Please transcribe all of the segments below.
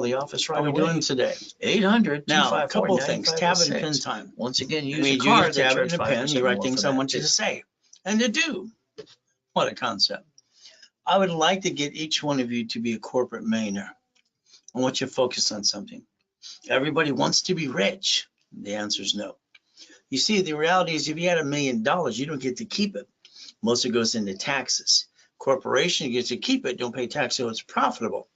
the office right How away. are we doing today? 800 Now, a couple of things. Tab and pen time. Once again, use When a you card use that tab charge and a pen, 5% you write more things for I that, want you too. to say and to do. What a concept. I would like to get each one of you to be a corporate millionaire. I want you to focus on something. Everybody wants to be rich. The answer is no. You see, the reality is if you had $1 million, you don't get to keep it. Most of it goes into taxes. Corporation gets to keep it, don't pay tax, so it's profitable.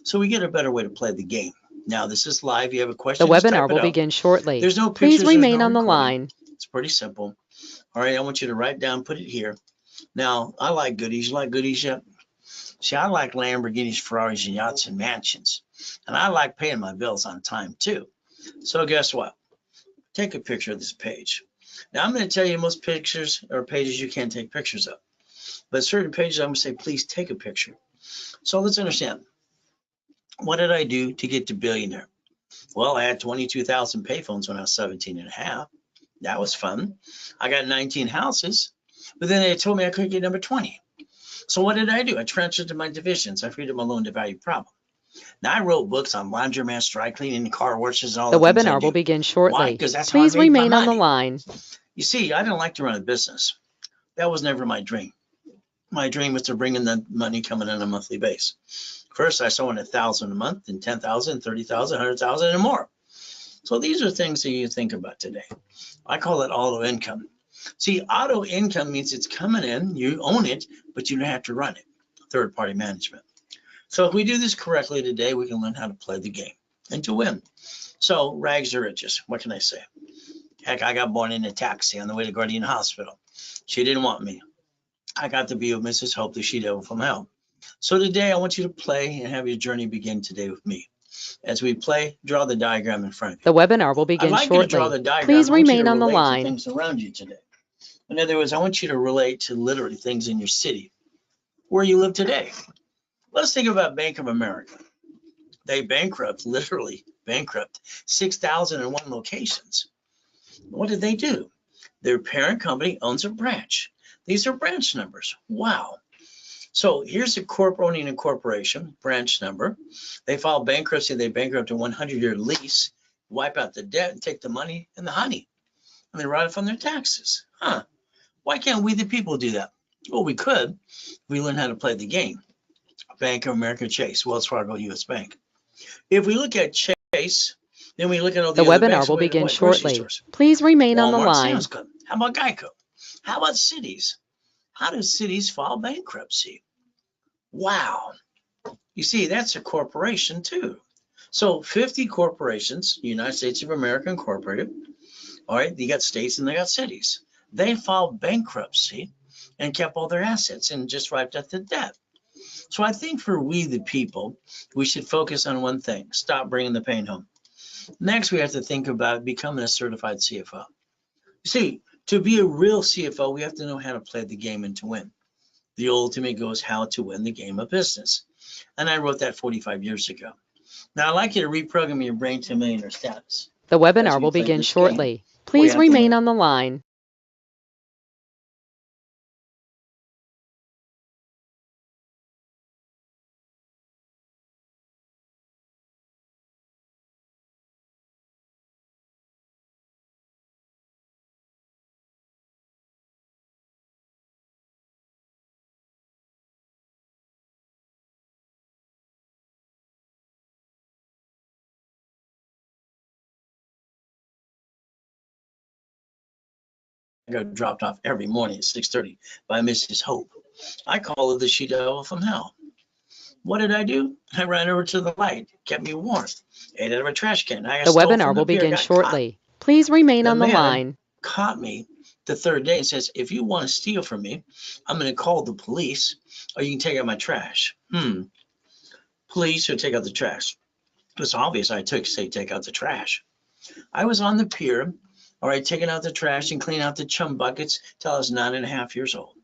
So we get a better way to play the game. Now, this is live. You have a question, The just type webinar it will up. begin shortly. There's no Please pictures, there's remain no on the recording. line. It's pretty simple. All right, I want you to write down, put it here. Now, I like goodies. You like goodies yet? See, I like Lamborghinis, Ferraris, and yachts and mansions. And I like paying my bills on time, too. So guess what? Take a picture of this page. Now, I'm going to tell you most pictures or pages you can't take pictures of. But certain pages, I'm going to say, please take a picture. So let's understand. What did I do to get to billionaire? Well, I had 22,000 payphones when I was 17 and a half. That was fun. I got 19 houses, but then they told me I couldn't get number 20. So what did I do? I transferred to my divisions. I freed up my loan to value problem. Now I wrote books on laundromats, dry cleaning, car washes, and all The the things I webinar will do. begin Why? shortly. Because that's how I Please made my remain on the money. line. You see, I didn't like to run a business. That was never my dream. My dream was to bring in the money coming on a monthly basis. First, I saw 1,000 a month, and 10,000, 30,000, 100,000, and more. So these are things that you think about today. I call it auto income. See, auto income means it's coming in, you own it, but you don't have to run it. Third-party management. So if we do this correctly today, we can learn how to play the game and to win. So rags to riches. What can I say? Heck, I got born in a taxi on the way to Guardian Hospital. She didn't want me. I got to be with Mrs. Hope, the she-devil from hell. So today I want you to play and have your journey begin today with me. As we play, draw the diagram in front of you. The webinar will I'd begin like you to draw shortly. the diagram. Please I want you remain to on the relate to line. things around you today. In other words, I want you to relate to literally things in your city, where you live today. Let's think about Bank of America. They literally bankrupt 6,001 locations. What did they do? Their parent company owns a branch. These are branch numbers. Wow. So here's a corp owning a corporation, branch number. They file bankruptcy, they bankrupt a 100-year lease, wipe out the debt and take the money and the honey. And they write it from their taxes. Huh. Why can't we the people do that? Well, we could if we learn how to play the game. Bank of America, Chase, Wells Fargo, US Bank. If we look at Chase, then we look at all the The other webinar banks. will What begin grocery shortly. stores? Please remain on the Walmart, line. Sam's Club. How about Geico? How about cities? How do cities file bankruptcy? Wow. You see, that's a corporation too. So 50 corporations, United States of America Incorporated. All right, you got states and they got cities. They filed bankruptcy and kept all their assets and just wiped out the debt. So I think for we the people, we should focus on one thing: stop bringing the pain home. Next, we have to think about becoming a certified CFO. See, to be a real CFO, we have to know how to play the game and to win. The ultimate goal is how to win the game of business. And I wrote that 45 years ago. Now, I'd like you to reprogram your brain to millionaire status. The As webinar we will play begin this shortly. game, we Please have to remain learn. on the line. I got dropped off every morning at 6:30 by Mrs. Hope. I call her the she-devil from hell. What did I do? I ran over to the light, kept me warm, ate out of a trash can. I got The stole webinar from will the pier, begin got caught. shortly. Please remain The on the man line. caught me the third day and says, if you want to steal from me, I'm going to call the police or you can take out my trash. Police or take out the trash. It was obvious I take out the trash. I was on the pier, all right, taking out the trash and cleaning out the chum buckets till I was 9.5 years old.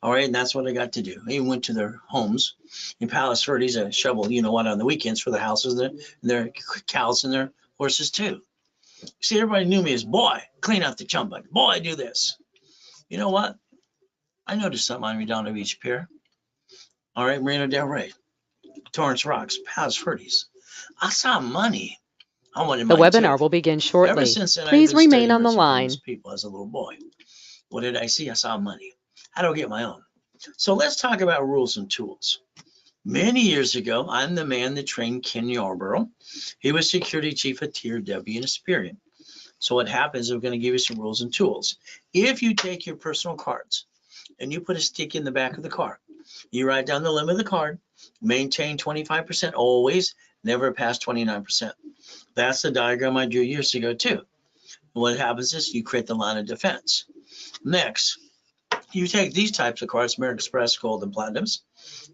All right, and that's what I got to do. I went to their homes in Palos Verdes, a shovel, you know what, on the weekends for the houses, their cows and their horses too. See, everybody knew me as boy, clean out the chum bucket. Boy, do this. You know what? I noticed something on Redondo Beach Pier. All right, Marina Del Rey, Torrance Rocks, Palos Verdes. I saw money. I wanted The mine webinar too. will begin Ever shortly. since then, I've Please been remain studying on the rich and famous line. people as a little boy. What did I see? I saw money. How do I get my own? So let's talk about rules and tools. Many years ago, I'm the man that trained Ken Yarborough. He was security chief at Tier W in Experian. So what happens, we're going to give you some rules and tools. If you take your personal cards and you put a stick in the back of the car, you write down the limit of the card, maintain 25% always, never pass 29%. That's the diagram I drew years ago too. What happens is you create the line of defense. Next, you take these types of cards, American Express, Gold, and Platinums,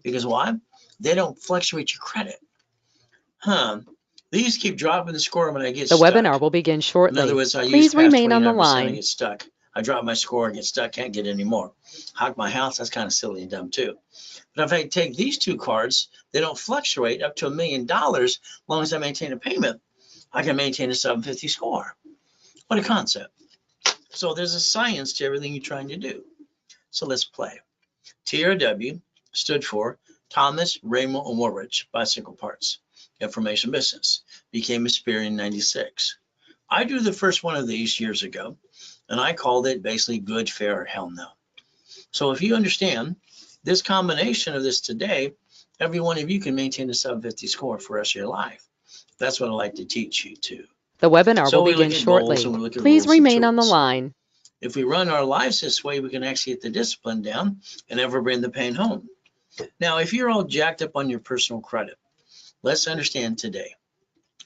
because why? They don't fluctuate your credit. These keep dropping the score when I get The stuck. webinar will begin In shortly. other words, I use Please past remain on the 29%, I line. get stuck. I drop my score, I get stuck, can't get any more. Hawk my house, that's kind of silly and dumb too. But if I take these two cards, they don't fluctuate up to $1 million as long as I maintain a payment. I can maintain a 750 score. What a concept. So there's a science to everything you're trying to do. So let's play. TRW stood for Thomas Raymond and Woolrich Bicycle Parts Information Business. Became Experian in 96. I drew the first one of these years ago, and I called it basically good, fair, or hell no. So if you understand this combination of this today, every one of you can maintain a 750 score for the rest of your life. That's what I like to teach you too. The webinar So will we begin look at goals shortly. and we look at Please rules and remain on the tools. line. If we run our lives this way, we can actually get the discipline down and never bring the pain home. Now, if you're all jacked up on your personal credit, let's understand today.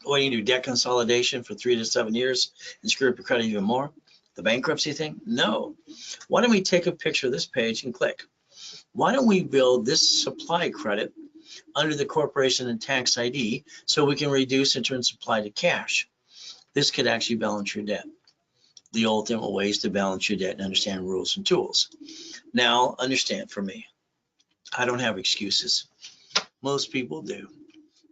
What do you do? Debt consolidation for 3 to 7 years and screw up your credit even more? The bankruptcy thing? No. Why don't we take a picture of this page and click? Why don't we build this supply credit under the corporation and tax ID so we can reduce and turn supply to cash? This could actually balance your debt. The ultimate ways to balance your debt and understand rules and tools. Now, understand for me, I don't have excuses. Most people do.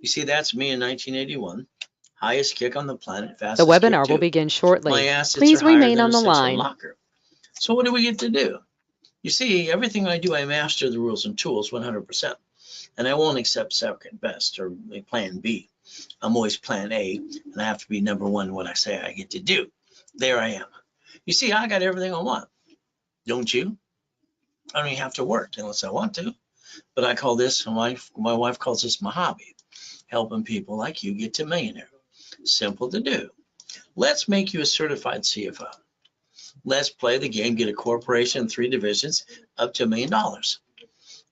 You see, that's me in 1981. Highest kick on the planet, The fastest kick webinar will too. begin My shortly. assets Please are higher remain than on a the 6-foot line. locker. So what do we get to do? You see, everything I do, I master the rules and tools 100%. And I won't accept second best or plan B. I'm always plan A, and I have to be number one in what I say I get to do. There I am. You see, I got everything I want. Don't you? I don't even have to work unless I want to. But I call this, my wife calls this my hobby, helping people like you get to millionaire. Simple to do. Let's make you a certified CFO. Let's play the game, get a corporation, 3 divisions, up to $1 million.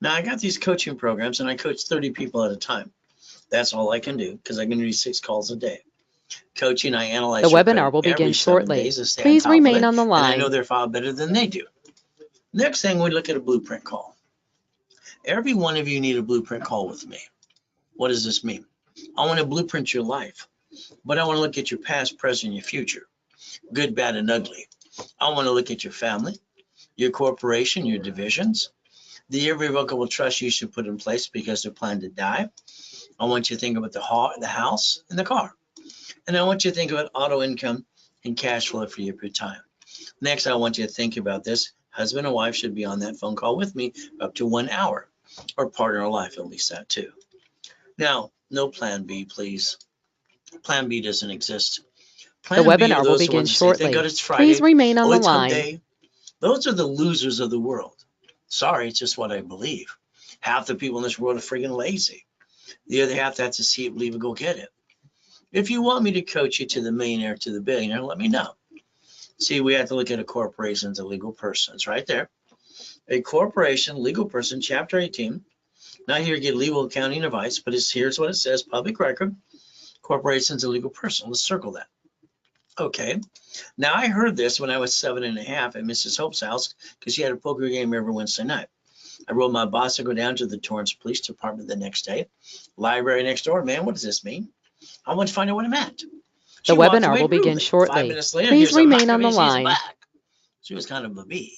Now I got these coaching programs and I coach 30 people at a time. That's all I can do because I can do 6 calls a day. Coaching, I analyze The your webinar credit will begin every 7 shortly. days to stay on Please top of remain it, on the and I know line. their file better than they do. Next thing, we look at a blueprint call. Every one of you need a blueprint call with me. What does this mean? I want to blueprint your life, but I want to look at your past, present, and your future, good, bad, and ugly. I want to look at your family, your corporation, your divisions, the irrevocable trust you should put in place because they're planning to die. I want you to think about the house and the car. And I want you to think about auto income and cash flow for your time. Next, I want you to think about this. Husband and wife should be on that phone call with me up to 1 hour, or partner in life, at least that too. Now, no plan B, please. Plan B doesn't exist. The Plan B are webinar will those begin ones that say, thank God shortly. it's Please Friday. remain on Oh, the it's hump line. day. Those are the losers of the world. Sorry, it's just what I believe. Half the people in this world are friggin' lazy. The other half have to see it, believe it, go get it. If you want me to coach you to the millionaire, to the billionaire, let me know. See, we have to look at a corporation as a legal person. It's right there. A corporation, legal person, Chapter 18. Not here to get legal accounting advice, but here's what it says, public record. Corporation's a legal person. Let's circle that. Okay. Now, I heard this when I was 7.5 at Mrs. Hope's house because she had a poker game every Wednesday night. I rode my boss to go down to the Torrance Police Department the next day. Library next door. Man, what does this mean? I want to find out what it meant. She The walked webinar away will begin rudely. 5 shortly. minutes later, Please here's a remain on the Machiavelli's line. back. She was kind of a bee.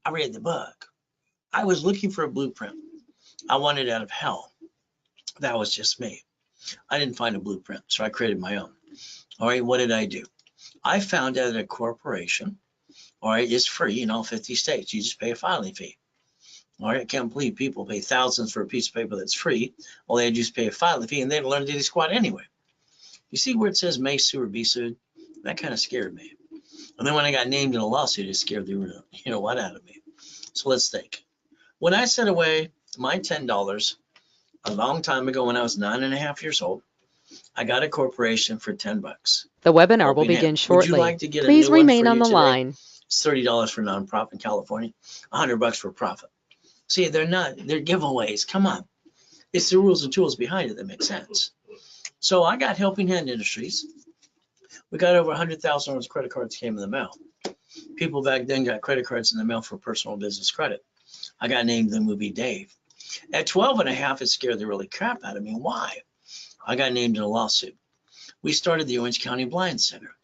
I read the book. I was looking for a blueprint. I wanted out of hell. That was just me. I didn't find a blueprint, so I created my own. All right, what did I do? I found out that a corporation, all right, is free in all 50 states. You just pay a filing fee. All right, I can't believe people pay thousands for a piece of paper that's free. All they do is pay a filing fee, and they don't learn to do squat anyway. You see where it says may sue or be sued? That kind of scared me. And then when I got named in a lawsuit, it scared the what out of me. So let's think. When I set away my $10 a long time ago when I was 9.5 years old, I got a corporation for $10. The webinar will Hoping it- begin Would shortly. you like to get a Please new one remain for on you the today? line. It's $30 for nonprofit in California, $100 for profit. See, they're giveaways. Come on. It's the rules and tools behind it that make sense. So I got Helping Hand Industries. We got over 100,000 credit cards came in the mail. People back then got credit cards in the mail for personal business credit. I got named the movie Dave. At 12.5, it scared the really crap out of me. Why? I got named in a lawsuit. We started the Orange County Blind Center.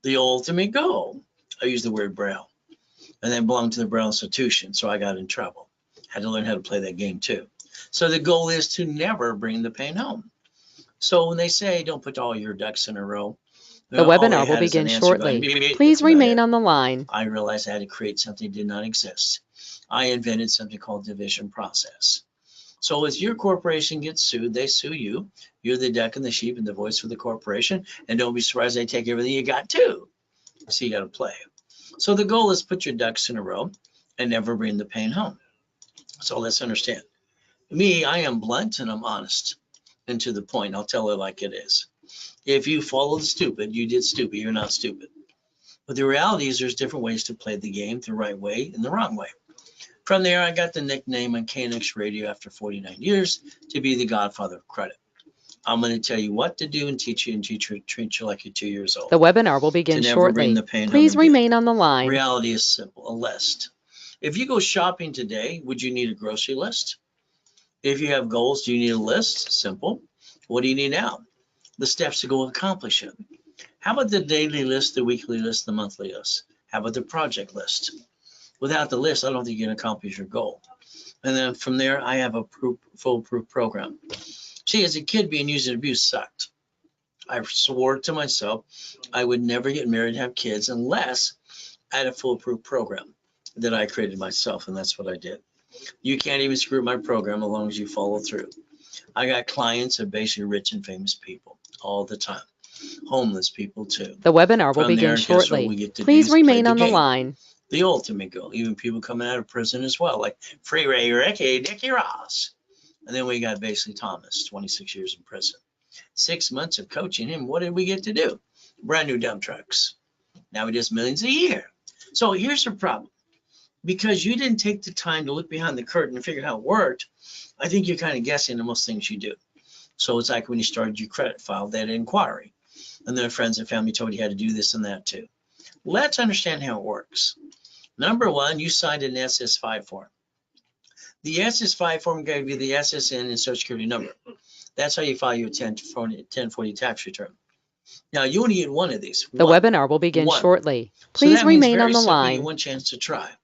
The ultimate goal, I used the word Braille, and then belonged to the Braille Institution, so I got in trouble. Had to learn how to play that game too. So the goal is to never bring the pain home. So when they say don't put all your ducks in a row, The all they webinar will had is an begin answer shortly. going, beep, beep, beep. Please That's about remain it. on the line. I realized I had to create something that did not exist. I invented something called division process. So as your corporation gets sued, they sue you. You're the duck and the sheep and the voice for the corporation. And don't be surprised they take everything you got too. So you got to play. So the goal is put your ducks in a row and never bring the pain home. So let's understand. Me, I am blunt and I'm honest and to the point. I'll tell it like it is. If you follow the stupid, you did stupid. You're not stupid. But the reality is there's different ways to play the game, the right way and the wrong way. From there, I got the nickname on KNX Radio after 49 years to be the godfather of credit. I'm going to tell you what to do and teach you and treat you like you're 2 years old. The webinar will begin To never bring shortly. the pain home Please again. remain on the line. Reality is simple, a list. If you go shopping today, would you need a grocery list? If you have goals, do you need a list? Simple. What do you need now? The steps to go accomplish it. How about the daily list, the weekly list, the monthly list? How about the project list? Without the list, I don't think you can accomplish your goal. And then from there, I have a foolproof program. See, as a kid, being used and abused sucked. I swore to myself I would never get married and have kids unless I had a foolproof program that I created myself, and that's what I did. You can't even screw my program as long as you follow through. I got clients of basically rich and famous people all the time. Homeless people too. The webinar will From there, begin guess what shortly. we get to do Please is play remain the on the game. line. The ultimate goal. Even people coming out of prison as well, like Free Ray Ricky, Dickie Ross. And then we got basically Thomas, 26 years in prison. 6 months of coaching him. What did we get to do? Brand new dump trucks. Now we just millions a year. So here's the problem. Because you didn't take the time to look behind the curtain and figure out how it worked, I think you're kind of guessing on most things you do. So it's like when you started your credit file, that inquiry. And then friends and family told you how to do this and that too. Let's understand how it works. Number one, you signed an SS5 form. The SS5 form gave you the SSN and Social Security number. That's how you file your 1040 tax return. Now, you only get one of these. The One. webinar will begin One. shortly. So Please that means remain very on the simply, you line. get one chance to try. As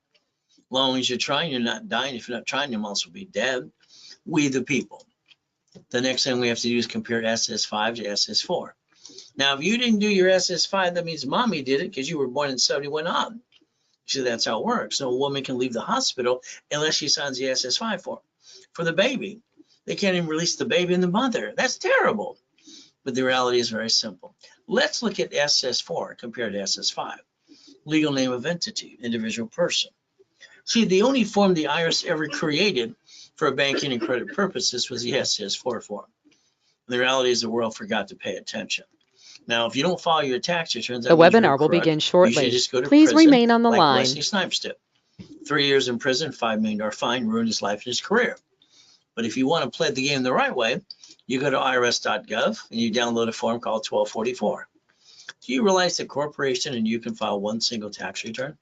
long as you're trying, you're not dying. If you're not trying, you might also be dead. We the people. The next thing we have to do is compare SS5 to SS4. Now, if you didn't do your SS5, that means mommy did it because you were born in 71 on. See, that's how it works. So a woman can leave the hospital unless she signs the SS5 form. For the baby, they can't even release the baby and the mother. That's terrible. But the reality is very simple. Let's look at SS4 compared to SS5. Legal name of entity, individual person. See, the only form the IRS ever created for banking and credit purposes was the SS4 form. The reality is the world forgot to pay attention. Now, if you don't file your tax returns, The webinar will begin You shortly. should just go to Please prison remain on the like line. Wesley Snipes did. 3 years in prison, $5 million fine, ruined his life and his career. But if you want to play the game the right way, you go to irs.gov and you download a form called 1244. Do you realize the corporation and you can file one single tax return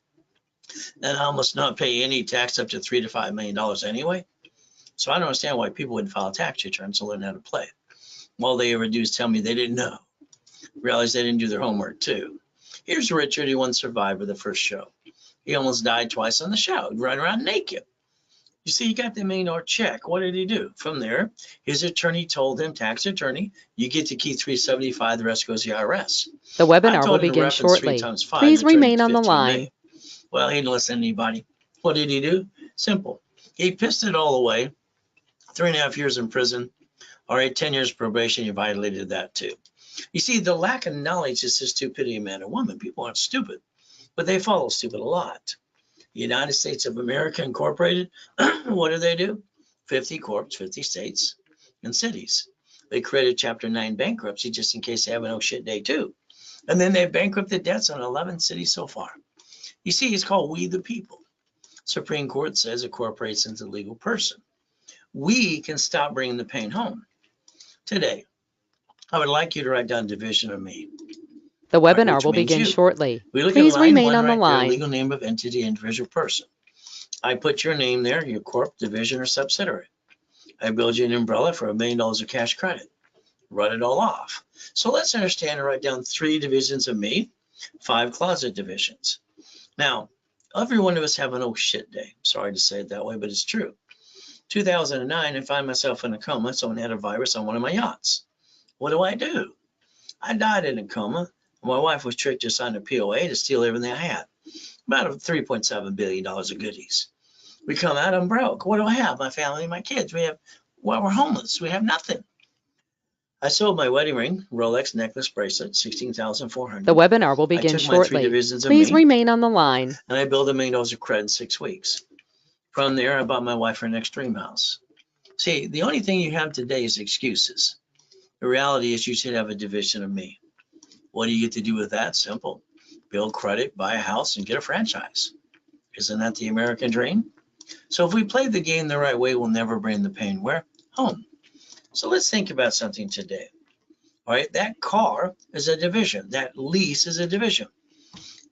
and almost not pay any tax up to $3 to $5 million anyway? So I don't understand why people wouldn't file tax returns to learn how to play. All they ever do is tell me they didn't know. Realize they didn't do their homework too. Here's Richard, he won Survivor the first show. He almost died twice on the show, running around naked. You see, he got the $1 million check. What did he do? From there, his attorney told him, tax attorney, you get to keep 375, the rest goes to the IRS. The I webinar will told him to begin reference 3 shortly. times 5, Please and the attorney remain on the 15 line. million. Well, he didn't listen to anybody. What did he do? Simple. He pissed it all away. 3.5 years in prison. All right, 10 years probation, he violated that too. You see, the lack of knowledge is the stupidity of man and woman. People aren't stupid, but they follow stupid a lot. United States of America Incorporated, what do? 50 corps, 50 states and cities. They created Chapter 9 bankruptcy just in case they have an oh shit day too. And then they bankrupted debts on 11 cities so far. You see, it's called we the people. Supreme Court says a corporation's a legal person. We can stop bringing the pain home. Today, I would like you to write down division of me. The Right, webinar which will means begin you. shortly. We look Please at line remain one on the right there, line. legal name of entity, individual person. I put your name there, your corp, division, or subsidiary. I build you an umbrella for $1 million of cash credit. Run it all off. So let's understand and write down 3 divisions of me, 5 closet divisions. Now, every one of us have an oh shit day. Sorry to say it that way, but it's true. 2009, I find myself in a coma. Someone had a virus on one of my yachts. What do? I died in a coma. My wife was tricked to sign a POA to steal everything I had. About $3.7 billion of goodies. We come out, I'm broke. What do I have? My family, my kids. We're homeless. We have nothing. I sold my wedding ring, Rolex necklace bracelet, $16,400. The webinar will begin took my 3 shortly. divisions of Please me. remain on the line. And I built $1 million of credit in 6 weeks. From there, I bought my wife her next dream house. See, the only thing you have today is excuses. The reality is you should have a division of me. What do you get to do with that? Simple. Build credit, buy a house, and get a franchise. Isn't that the American dream? So if we play the game the right way, we'll never bring the pain where? Home. So let's think about something today. All right, that car is a division. That lease is a division.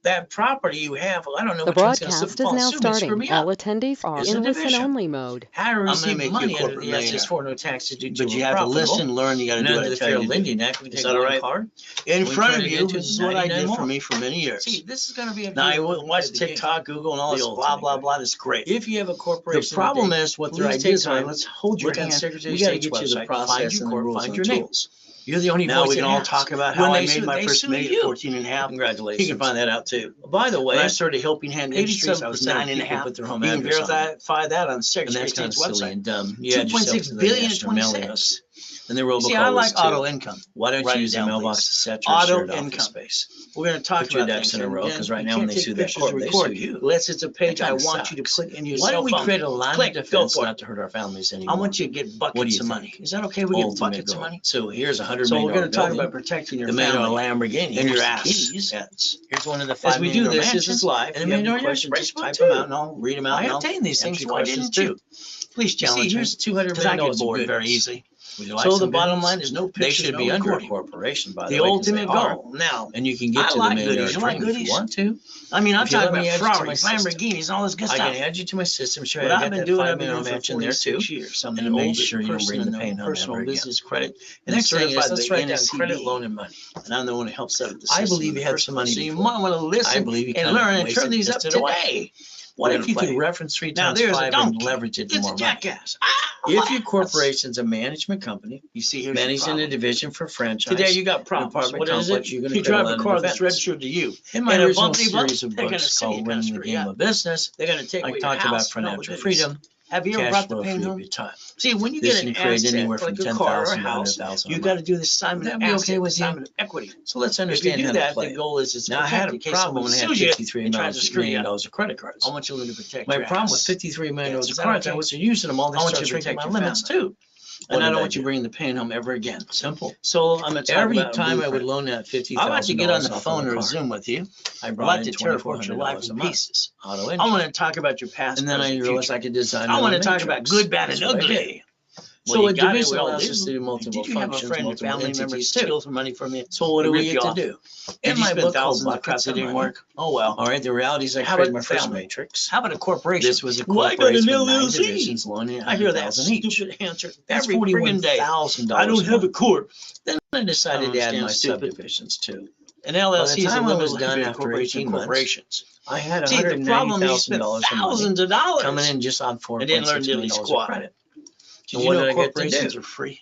That property you have, I don't know The which one's going to broadcast is now fall. Screw starting. me All up. attendees are It's a in division. listen-only mode. How to gonna receive make you a money under corporate the millionaire. SS4 no tax deductible. But you have to listen, learn, you gotta And do under what I the tell Fair you to Lending do. Act, we Is take that all one right? card. In We front turn of it you, into this is what I 99 did more. for me for many years. See, this is going to be a Now, I beautiful watch play the game. TikTok, Google, and all The this ultimate blah, blah, game. blah. That's great. If you have a The corporation, problem today, is what their please take ideas are. time, Let's hold your look on hand. Secretary We of got to State's get you the website, process find your and the court, rules find and your the name. tools. You're the only Now voice we it can all has. talk about When how I they made sue- my they first sue million you. at 14 and a half. Congratulations. You can find that out too. By the way, When I started helping hand industries, I was 87% of 9 and a people half. put their home You can address on it. verify that on And Secretary that's of kind of State's silly website. and dumb. You add yourself 2.6 to the billion in national mailing 26. list. And the robocall See, I like list too. auto income. Why don't Write you it use a down, mailbox, please. etc. or Auto shared office income. space? We're going to talk Put your about ducks things. in a row, And 'cause right you now when can't they take sue that pictures court, or they record. sue you. Unless it's a page That I kinda want you to sucks. put in your Why cell don't we phone. create a line Click, of go defense for it. not to hurt our families I anymore? want you to get What do buckets you of think? money. Is that okay? We get Ultimate buckets of goal. money. So here's $100 So million we're going to talk building, about protecting your the $1 million family Lamborghini and here's your the assets. keys. Yes. Here's one of the As $5 we million do this, mansions, this is live. and If $1 you have million any questions, express just book type too. them out and I'll read them out. I and I'll obtained these things. answer your Why questions didn't you? Please You see, challenge here's me. $200 Because I million get bored of very goodies. easily. Would you like So the some bottom goodies? line is no They pictures, should no be under a recording. corporation, by the The way, 'cause they ultimate are. goal. Now, And you can get I to the like $1 million goodies. You like dream if goodies? you want to. I mean, I'm If you talking let me about add you to my Ferraris, system, Lamborghinis, and all this good I stuff. can add you to my system, show you What I I've got been that doing, $5 I've been million doing for mansion there too. 46 years. I'm And the to make oldest sure you don't person bring in the the pain home personal ever again. business credit. The And next thing is, certified let's by write down NCD. credit, loan, and money. And I'm the one who helps set up the I system believe in you the had first some place. money So you before. might want to listen I believe you and kind of learn and wasted turn these up just away. today. What We're if you gonna could play. reference 3 Now times there's a 5 and donkey. leverage it to It's more a money? jackass. If your corporation's a management company, You see, here's your managing a problem. division for franchise, Today you got problems. apartment What is complex, it? you're gonna You create a drive line a of car that's defense. registered to you. in my and a original bumpity bump, series of they're gonna books send you called Winning the pastor, Game yeah. of Business, They're going to take I away talked your about house. No, financial goodness. freedom, Have you ever cash brought flow, the pain free up home? your time. See, when you This get can an create asset anywhere from like a car or a $10,000 to house, $100,000 you a got to month. do the assignment Would of that be okay asset, with you? assignment of equity. So let's If you understand do how to that, play the it. goal is to Now I had protect a in case problem someone when I had sues you $53 and tries to screw you million up. of credit cards. I want you to protect My your problem with ass. $53 million Yes, of is that credit okay? cards, they're using them all. They I want start you to taking protect my your limits family. too. What And I did don't I want you do? bringing the pain home ever again. Simple. So I'm going to talk Every about a time I would blueprint. loan that $50,000 I'd like to get on the off phone of or a a car. Zoom with you. I I'd brought like in to tear apart your life $2,400 a in month. pieces. Auto I entry. want to talk about your past, And then I present, realized future. I could design I want to a talk about matrix. good, bad, and That's what I did. ugly. So a you got it, division we all allows did. us to do multiple Did you have a functions, friend or multiple family member entities too. steal some money from you? So what do we Rip get you to off? do? Did In you my spend book called thousands of Buckets crap that of didn't Money. work? Oh well. All right, the reality is I How created about my first family? matrix. How about a corporation? This was a Well, I got corporation an with 9 LLC. divisions, loaning I hear that $100,000 each. stupid answer That's every friggin' day. $41,000 I don't have a month. corp. Then I decided I to add don't my understand, stupid. subdivisions too. An By the LLC is a time I was limited done liability after corporation 18 of months, corporations. I had See, the problem is you spent $190,000 of money thousands of dollars coming in just on $4.6 and didn't learn million diddly of squat. credit. Did And you what know did I get to corporations do? are free?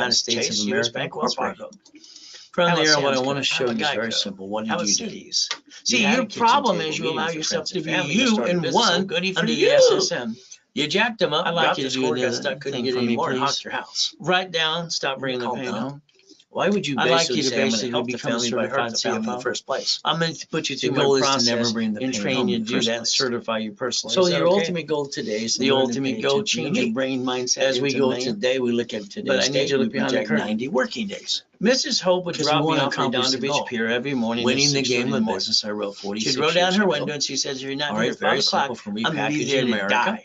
United States Chase, of US America, Bank, Wells Corporate. Fargo. From How about there, what I Sam's want to Club? show How you is about very Geico? simple. What How did about you do? Cities? You See, had a your kitchen problem table, is you meetings allow with yourself friends to and be family, you you started and business, oh, one goody for under the you. SSM. You jacked them up, I'd like dropped you the to do score, got another stuck, couldn't thing get for any me, more, and please. hocked your house. Write down, stop bringing the Calm pain down. home. Why would you I'd like basically you to say I'm going to basically help the become a family but hurt the certified family in the CFO. first place? I'm going to put you The through goal my is to process never bring the and pain train home you in to the do first that and place. certify you personally. So Is that your okay? ultimate goal today is to The learn to ultimate pay goal, attention to change your me. brain mindset As we into go man. today, we look at But today's I need date, you to we look behind the project curtain. 90 working days. Mrs. Hope would Because drop we me wanna off at accomplish Redondo the Beach goal. Pier every morning at Winning the 6:30 game in the of morning. business, I wrote 46 She'd roll down years her ago. window and she said, "You're not All here right, at 5 very o'clock. simple from I'm gonna be repackaging there to America. die."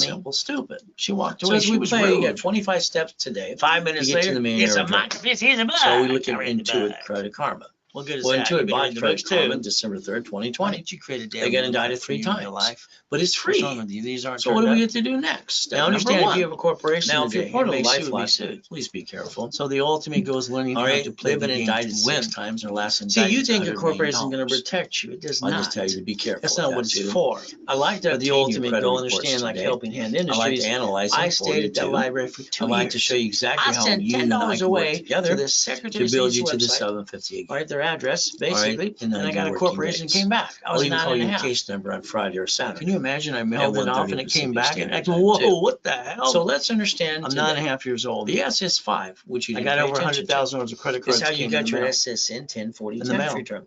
me. simple, stupid. She walked So away. as She we was play, you got rude. 25 steps today. 5 minutes you get to later, the main it's a area. monkey. He's a bug. So we look I read the into book. Credit Karma. Well, good as Well, that. into You've it been by reading the Credit books Karma, too. December 3rd, Why 2020. didn't you create a damn They got indicted blueprint for 3 you in your times. life? But it's What's wrong free. with you? These aren't So what do turned we up. get to do next? Step Now number understand, if one. you have a corporation Now, if today, you're part you of may Life sue, be Lock, sued. please be careful. So the ultimate goal is learning All how right, to play they've the been game indicted to 6 win. times. Their last See, you indictment. think a corporation is going to protect you. It does I'll not. just tell you to be careful. That's with not that, what it's too. for. I like to But the obtain your ultimate credit goal, reports understand, like today. Helping Hand I like Industries, to analyze them I for stayed you at that too. library for 2 I years. like to show you exactly I how sent you and I $10 can work away together to the Secretary to of build State's you to the website. 750 All again. right, their address, basically, in and I 90 got a working corporation days. came back. I was I'll even 9 call and a you a half. case number on Friday or Saturday. Can you imagine? I mailed At it off 1:30 and it came Pacific back and Standard I go, Time, whoa, too. what the hell? So let's understand I'm today. 9.5 years old. The SS5, which you I didn't got pay over attention to, $100,000 of credit cards is how you came in got the your mail. SSN 1040 In the tax mail. return.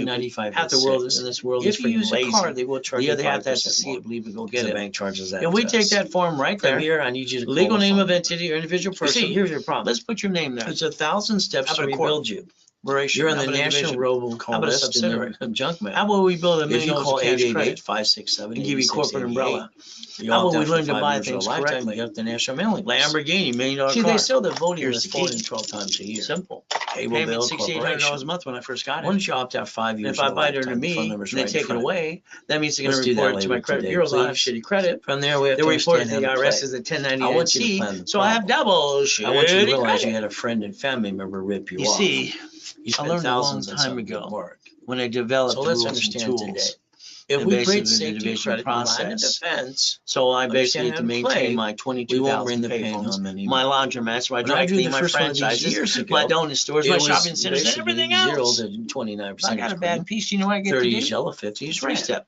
stupid. 95 Half the is world 6. in this world is If you freaking use a lazy. card, they will charge The you other half has to 5% see more. it, believe it, go Because get the it. bank charges that. If we to take us. that form right From there, here, I need you to call legal the name phone of number. entity or individual You see, person, here's your problem. let's put your name there. There's 1,000 steps How to about a court? rebuild you. Corporation, You're on how the about a national division? robocall How about a list and subsidiary? the junk mail. How about we build $1 If million you of call cash credit 888-567-8688, and give you corporate umbrella? you How opt about we out for learn to 5 buy years or a things lifetime, correctly? you get the national mailing list. Lamborghini, $1 million See, car. they sell the voting Here's list the key. 4 to 12 times a year. Simple. Cable Payment bill, $6,800 a corporation. month when I first got Why it. don't you opt out 5 And years if or I a buy it under lifetime? The phone me, number's and they right in take it front of you. away, that means they're Let's gonna do that report it to my later credit today, bureaus. I'll have please. shitty credit. From there, we have They to report it understand to the how to IRS play. as a I want you to 1099-C, plan the so I have problem. double shitty I want you to realize credit. you had a friend and family member rip you You off. see, You I spent learned a long thousands on time something that ago work. when I developed So the let's rules and understand today. tools, If and we basically break the safety and division credit line of process. defense, So I understand basically how to to maintain play, my we 22,000 won't bring the pain payphones, home anymore. my laundromats, my When dry I drew clean, the my first one of these franchises, years ago, my donut stores, it my was shopping centers, and basically everything 0 else. to 29% If I got a bad piece, you know what I get to 30 do? is yellow, 50 is red. Three-step.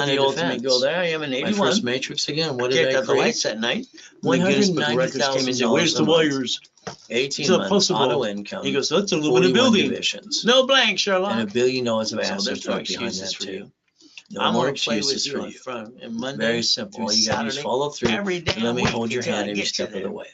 line the of ultimate defense. goal. There I am in My 81. first Matrix again, what did Kicked I out the create? lights that night. The Guinness Book of Records came and said, $190,000 "Where's the a month. wires?" 18 It's a months, possible. auto income, He goes, "That's a aluminum 41 building. divisions, No blank, and Sherlock." $1 billion of So assets there's no right behind excuses that for too. you. No I'm more gonna play excuses with for you on you. front and Monday Very simple. through All you gotta do is Saturday, follow through. every And damn let me week hold your until I hand every get step you of the there. way.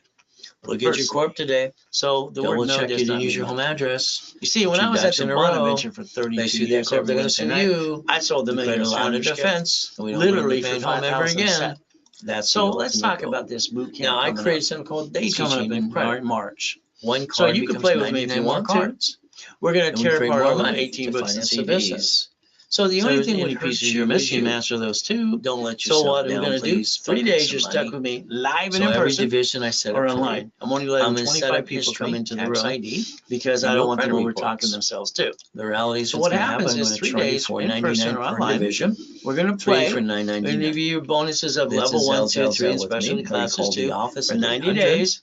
Look at your First. corp today. So the Double word no check does you didn't not use mean your home nothing. address. You see, when I Two was at ducks the in a Bonaventure row. for They 32 see that years, corp, they're gonna Wednesday sue night, you. I sold them You a create a US line of 200 skip, defense. And we don't literally want to for be paying home ever 5,000 a again. set. That's So the let's ultimate talk goal. about this boot camp Now I coming created up. something called day It's coming up teaching in credit. March. One So card you can becomes play with me if 99 you more want to. cards. We're going And to we tear create apart more all my money 18 to books and finance the business. CDs. So the So only the thing only would hurt pieces you you're is missing, you master those two. Don't let So yourself what are we down, going to do? please. 3 Fucking days some you're money. stuck with me live and So in every person division I set or up for you. online. I'm only letting I'm gonna set 25 up people history, come into the tax room ID, because and I don't no want them credit over talking reports. themselves too. The reality is So what's what gonna happen. happens I'm is gonna 3 charge you days in person $4.99 or per online. division, We're going to 3 play. for We're going to $9.99. give you bonuses of This level is 1, 2, 3, and with me, specialty or you classes call the too office for at 90 800. days.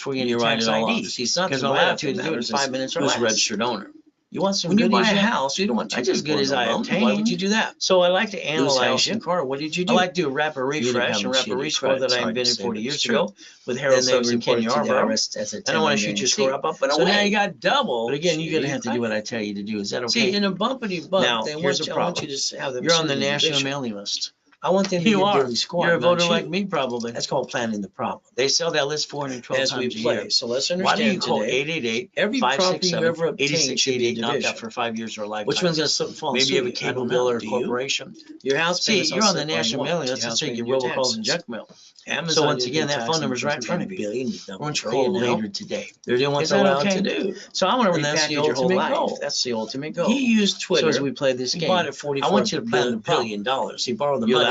before you get You your write tax it all ID. off. See, it's not Because the all I write have off to that do it in matters, 5 it's minutes or who's less. registered owner. You want some When you goodies buy a yet? house, you don't want two That's as people good as in the I loan. Why would obtained. you do that? So I like to Lose analyze house you. and car, what did you do? I like to do a rapid You'd have refresh had and a rapid shitty rescore credit. that I Sorry to invented say, 40 but years it's true. ago with Harold Then they Soaps and report Ken it to the Yarborough. IRS as a I don't want to shoot your score up and So now away. you got double. But again, you're gonna shitty have to do credit. what I tell you to do. Is that See, okay? in a bumpity bump, Now, they here's want the you, I want problem. you to have them. You're on the send you national division. mailing list. I want them to You get are. daily score. You're a not voter you. like me, probably. That's called planning the problem. They sell that list 412 As we times a play, year. so let's Why do you understand call today, 888 every property you 567 ever obtain should be a 8688 knocked out division. for 5 years or a lifetime? Which one's gonna slip and fall? Maybe you have a I cable don't bill know. or a Do you? corporation. Your house See, payments you're all on the set by national what? mailing Your list. Let's house take payment, your your robocalls and taxes. junk mail. Amazon So once didn't again, pay that tax phone number's numbers right in front of $100 you. billion, We're double going to trillion call now. later today. They're doing Is what's that allowed okay? to do. So I want to And that's repackage the your whole ultimate life. goal. That's the ultimate goal. He used Twitter. So as we play this He game, bought it I want you to plan the $44 billion. He borrowed the You're money.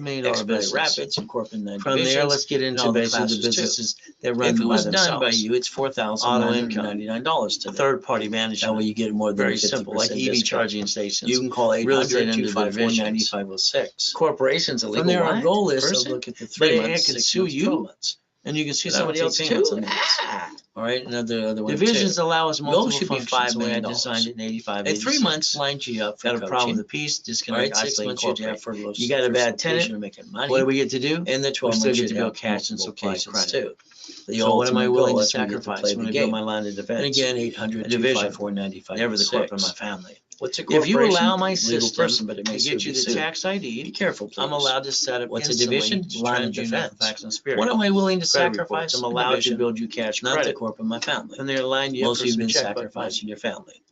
million Expedite business. Rapids, incorporating nine From there, divisions. let's get and into all the basically the classes too. businesses that run If it by was done by themselves. you, it's $4,999 today. Third-party That way management, you get more than very 50% simple, like EV discount. charging stations. You can call real estate 800-254-9506. Corporations, illegal. From there, our what? goal is Person? to look at the But 3 it months, can 6 sue months, you. 12 months. And you can see But I would somebody else take payments too. on these. All right, another one Divisions too. allow us Goal multiple should be functions. $5 The way I million. designed it in 85, At 3 months 86. lines you up for Got a problem coaching. with the piece, All disconnect, right, 6 isolate, months you have incorporate. for You got a bad tenant, and making money. What do we get to do? And the 12 still months get you to build have cash and multiple supply applications credit. too. The So what am I ultimate willing goal to is we get to sacrifice play when the I build game. my line of defense? And again, A division. 800-254-9506. Never the corporate, my family. What's a If corporation? you allow my Legal system person, but it to may get you be the sued. tax Be ID, careful, please. I'm allowed to set up What's a instantly division? to Line of transmute defense. facts and spirit. What am I willing to Credit sacrifice? reports. I'm A allowed to division, build you cash not the credit. corporate, my family. And they're lined you up Most for of you've some been checkbook money. sacrificing your family.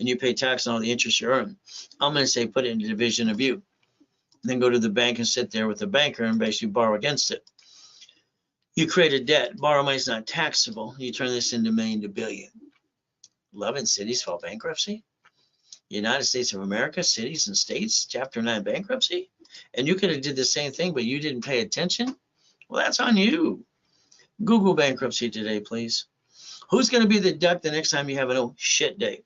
and you pay tax on all the interest you earn. I'm gonna say put it in a division of you. Then go to the bank and sit there with the banker and basically borrow against it. You create a debt. Borrow money is not taxable. You turn this into million to billion. 11 cities file bankruptcy. United States of America, cities and states, Chapter 9 bankruptcy. And you could have did the same thing, but you didn't pay attention. Well, that's on you. Google bankruptcy today, please. Who's going to be the duck the next time you have a oh shit day?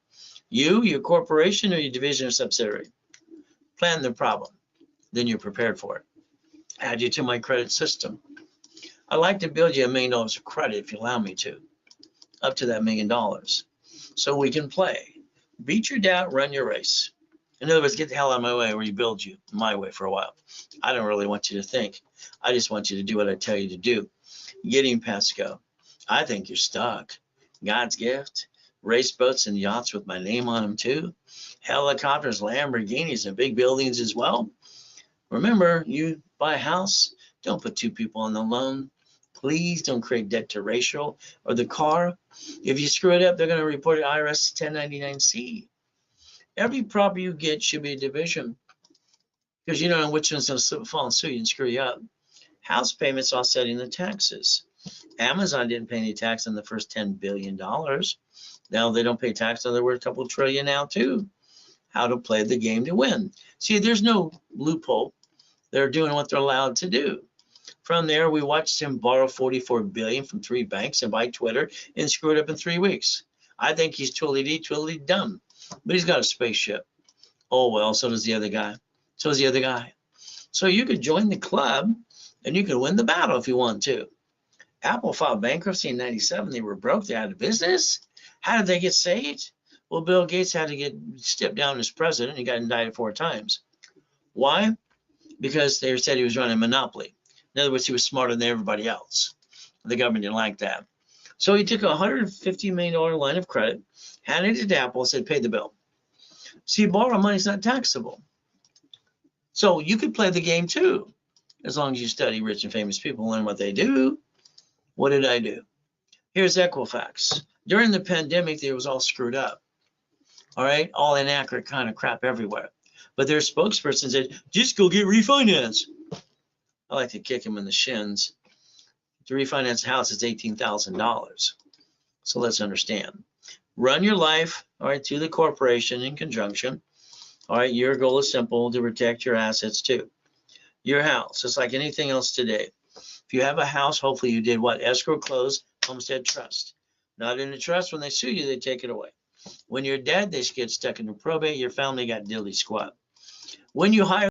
You, your corporation, or your division or subsidiary? Plan the problem. Then you're prepared for it. Add you to my credit system. I'd like to build you $1 million of credit if you allow me to, up to that $1 million, so we can play. Beat your doubt, run your race. In other words, get the hell out of my way or you build you my way for a while. I don't really want you to think. I just want you to do what I tell you to do. Getting past go. I think you're stuck. God's gift. Race boats and yachts with my name on them too. Helicopters, Lamborghinis, and big buildings as well. Remember, you buy a house, don't put 2 people on the loan. Please don't create debt to ratio or the car. If you screw it up, they're going to report it IRS 1099-C. Every property you get should be a division because you don't know which one's going to fall in suit and screw you up. House payments offsetting the taxes. Amazon didn't pay any tax on the first $10 billion. Now they don't pay tax, so they're worth a couple trillion now too. How to play the game to win. See, there's no loophole. They're doing what they're allowed to do. From there, we watched him borrow $44 billion from 3 banks and buy Twitter and screw it up in 3 weeks. I think he's totally dumb, but he's got a spaceship. Oh, well, so does the other guy. So does the other guy. So you could join the club and you could win the battle if you want to. Apple filed bankruptcy in 97. They were broke. They're out of business. How did they get saved? Well, Bill Gates had to get stepped down as president. He got indicted 4 times. Why? Because they said he was running a monopoly. In other words, he was smarter than everybody else. The government didn't like that. So he took a $150 million line of credit, handed it to Apple, and said, pay the bill. See, borrow money is not taxable. So you could play the game too, as long as you study rich and famous people, learn what they do. What did I do? Here's Equifax. During the pandemic, they was all screwed up. All right, all inaccurate kind of crap everywhere. But their spokesperson said, just go get refinance. I like to kick him in the shins. To refinance a house is $18,000. So let's understand. Run your life, all right, to the corporation in conjunction. All right, your goal is simple, to protect your assets too. Your house, just like anything else today. If you have a house, hopefully you did what? Escrow, close, homestead, trust. Not in a trust, when they sue you, they take it away. When you're dead, they get stuck in the probate. Your family got dilly squat. When you hire